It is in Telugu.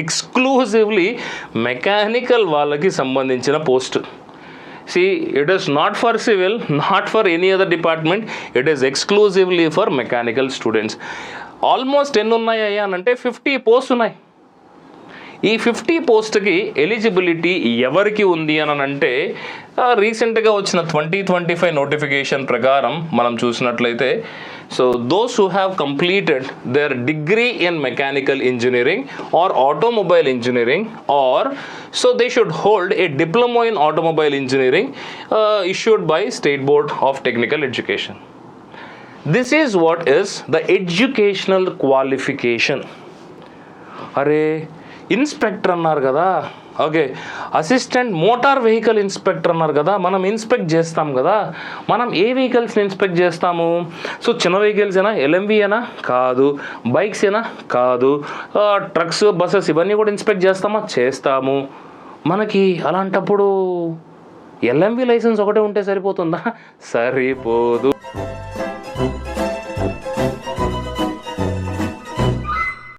ఎక్స్క్లూజివ్లీ మెకానికల్ వాళ్ళకి సంబంధించిన post. See, it is not for civil, not for any other department, it is exclusively for mechanical students. Almost ఎన్ని ఉన్నాయి అంటే 50 పోస్ట్ ఉన్నాయి. ఈ 50 పోస్ట్కి ఎలిజిబిలిటీ ఎవరికి ఉంది అని అంటే రీసెంట్గా వచ్చిన 2025 నోటిఫికేషన్ ప్రకారం మనం చూసినట్లయితే, so those who have completed there degree in mechanical engineering or automobile engineering or so they should hold a diploma in automobile engineering issued by State Board of Technical Education. This is what is the educational qualification. అరే ఇన్స్పెక్టర్ అన్నారు కదా, okay, assistant motor vehicle inspector అన్నారు కదా, మనం ఇన్స్పెక్ట్ చేస్తాం కదా, మనం ఏ వెహికల్స్ని ఇన్స్పెక్ట్ చేస్తాము? సో చిన్న వెహికల్స్ ఏనా, ఎల్ఎంవి ఏనా? కాదు. బైక్స్ ఏనా? కాదు. ట్రక్స్, బస్సెస్ ఇవన్నీ కూడా ఇన్స్పెక్ట్ చేస్తామా? చేస్తాము. మనకి అలాంటప్పుడు ఎల్ఎంవి లైసెన్స్ ఒకటే ఉంటే సరిపోతుందా? సరిపోదు.